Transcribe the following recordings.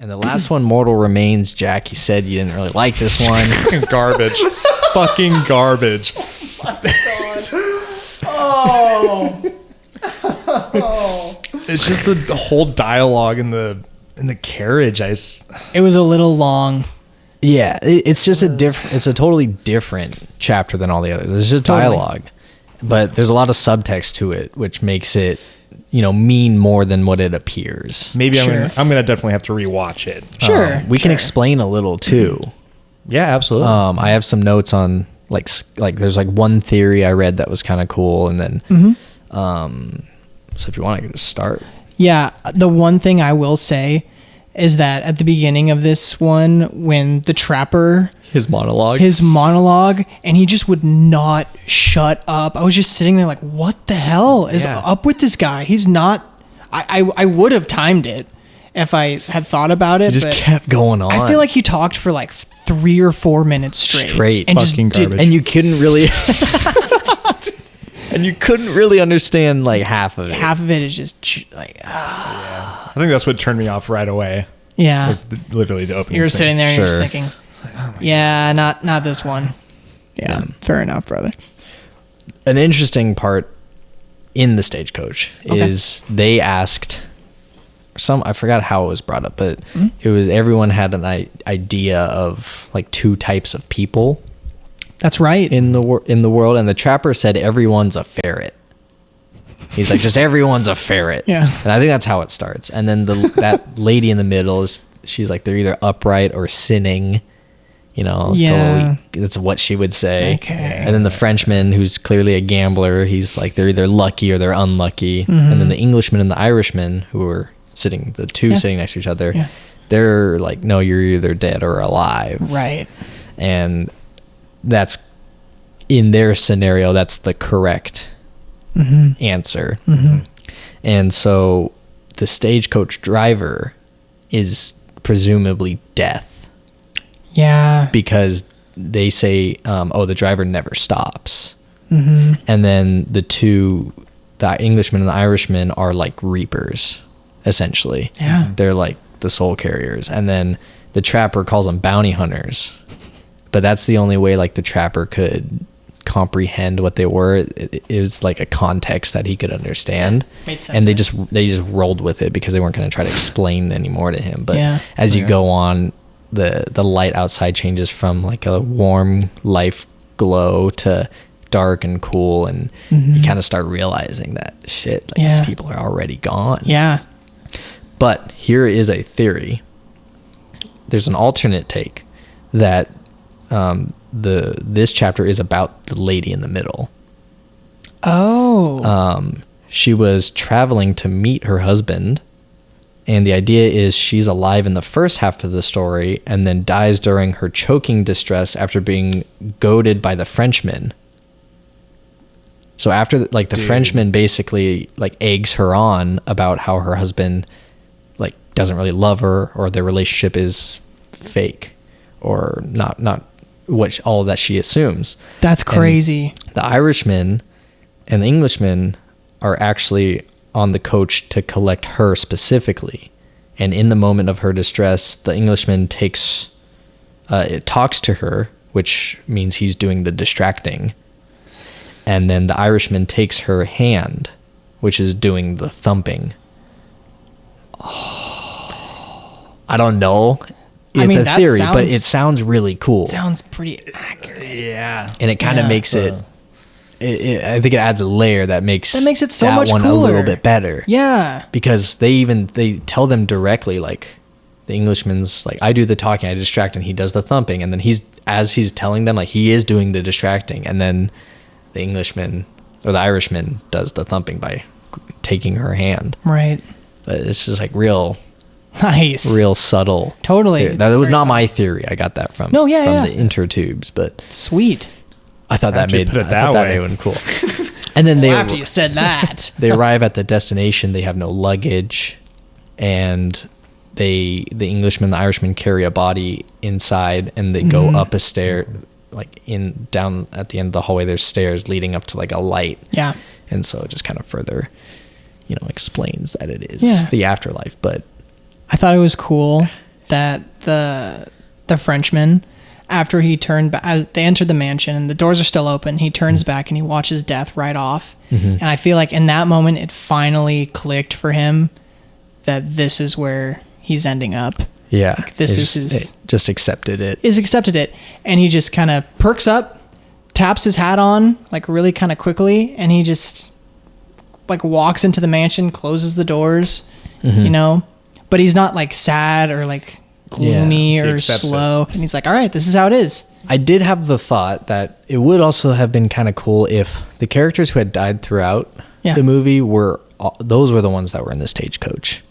And the last one, Mortal Remains, Jack, you said you didn't really like this one. Garbage. Fucking garbage. Oh. It's just the whole dialogue in the carriage. It was a little long. Yeah, it's just it's a totally different chapter than all the others. It's just dialogue. But there's a lot of subtext to it, which makes it, mean more than what it appears. Maybe I'm gonna definitely have to rewatch it. Sure. We can explain a little too. Yeah, absolutely. I have some notes on like there's like one theory I read that was kind of cool, and then so if you want, I can just start. Yeah, the one thing I will say is that at the beginning of this one, when the trapper His monologue, and he just would not shut up. I was just sitting there like, what the hell is up with this guy? He's not. I would have timed it if I had thought about it. He just kept going on. I feel like he talked for like 3 or 4 minutes straight and fucking garbage. And you couldn't really. And you couldn't really understand like half of it. Half of it is just like, Yeah. I think that's what turned me off right away. Yeah. Was literally the opening. You were sitting there and you're just Sure. thinking, yeah, not this one. Yeah, fair enough, brother. An interesting part in the Stagecoach is they asked I forgot how it was brought up, but it was everyone had an idea of like 2 types of people. That's right. In the world, and the trapper said everyone's a ferret. He's like, just everyone's a ferret. Yeah. And I think that's how it starts. And then that lady in the middle she's like, they're either upright or sinning. Totally, that's what she would say. Okay. And then the Frenchman, who's clearly a gambler, he's like, they're either lucky or they're unlucky. And then the Englishman and the Irishman, who were sitting next to each other, they're like, no, you're either dead or alive. Right. And that's, in their scenario, that's the correct answer. And so the Stagecoach driver is presumably death. Yeah. Because they say, the driver never stops. And then the Englishman and the Irishman are like reapers, essentially. Yeah. They're like the soul carriers. And then the trapper calls them bounty hunters. But that's the only way like the trapper could comprehend what they were. It was like a context that he could understand. Made sense. And they just rolled with it because they weren't going to try to explain anymore to him. But as you go on, the light outside changes from like a warm life glow to dark and cool, and you kind of start realizing that shit, like these people are already gone. Yeah. But here is a theory. There's an alternate take that this chapter is about the lady in the middle. Oh. She was traveling to meet her husband, and the idea is she's alive in the first half of the story and then dies during her choking distress after being goaded by the Frenchman. So after like the Frenchman basically like eggs her on about how her husband like doesn't really love her, or their relationship is fake or not what all that she assumes. That's crazy. And the Irishman and the Englishman are actually on the coach to collect her specifically. And in the moment of her distress, the Englishman talks to her, which means he's doing the distracting. And then the Irishman takes her hand, which is doing the thumping. I don't know. It's a theory, but it sounds really cool. Sounds pretty accurate. Yeah. And it kind of makes it I think it adds a layer that makes it so that much one cooler. a little bit better. Yeah. Because they tell them directly, like the Englishman's like, I do the talking, I distract, and he does the thumping, and then as he's telling them, like he is doing the distracting, and then the Englishman or the Irishman does the thumping by taking her hand. Right. But it's just like real subtle. Totally. That was not my theory. I got that from the intertubes, but sweet. I thought that made one cool. And then after you said that, they arrive at the destination. They have no luggage, and the Englishman and the Irishman carry a body inside, and they go up a stair, like down at the end of the hallway. There's stairs leading up to like a light. Yeah. And so it just kind of further, explains that it is the afterlife. But I thought it was cool that the Frenchman, after he turned back, as they entered the mansion and the doors are still open, he turns back and he watches death right off. And I feel like in that moment it finally clicked for him that this is where he's ending up. Yeah. Like, this is his... Just accepted it. Accepted it. And he just kind of perks up, taps his hat on, like really kind of quickly, and he just like walks into the mansion, closes the doors, you know? But he's not like sad or like gloomy or slow. And he's like, all right, this is how it is. I did have the thought that it would also have been kind of cool if the characters who had died throughout the movie were the ones that were in the stagecoach.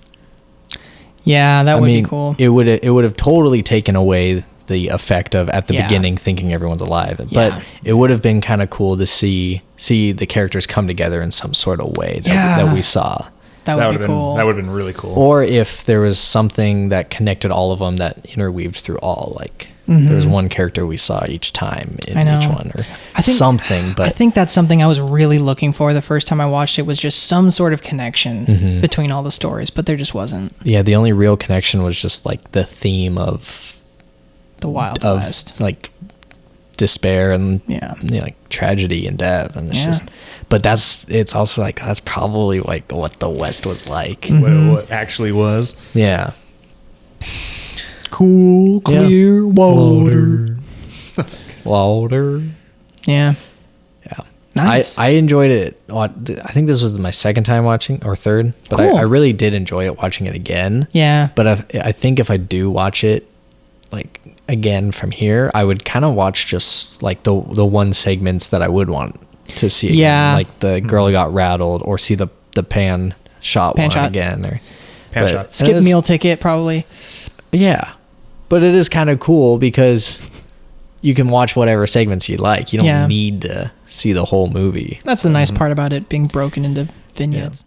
Yeah, that would be cool. It would have totally taken away the effect of at the beginning thinking everyone's alive. But it would have been kind of cool to see the characters come together in some sort of way that we saw. That would be cool. That would have been really cool. Or if there was something that connected all of them that interweaved through all, like there was one character we saw each time in each one, or something. But I think that's something I was really looking for the first time I watched it, was just some sort of connection between all the stories, but there just wasn't. Yeah, the only real connection was just like the theme of the Wild West, like despair and like tragedy and death, and it's just. But it's also like that's probably like what the West was like, what actually was. Yeah. Cool, clear water. Water. Yeah. Yeah. Nice. I enjoyed it. I think this was my second time watching, or third, but cool. I really did enjoy it watching it again. Yeah. But I think if I do watch it like again from here, I would kind of watch just like the one segments that I would want to see again. Yeah. Like the girl got rattled, or see the pan shot again, or pan shot. Skip meal ticket probably. Yeah. But it is kind of cool because you can watch whatever segments you like. You don't need to see the whole movie. That's the nice part about it being broken into vignettes.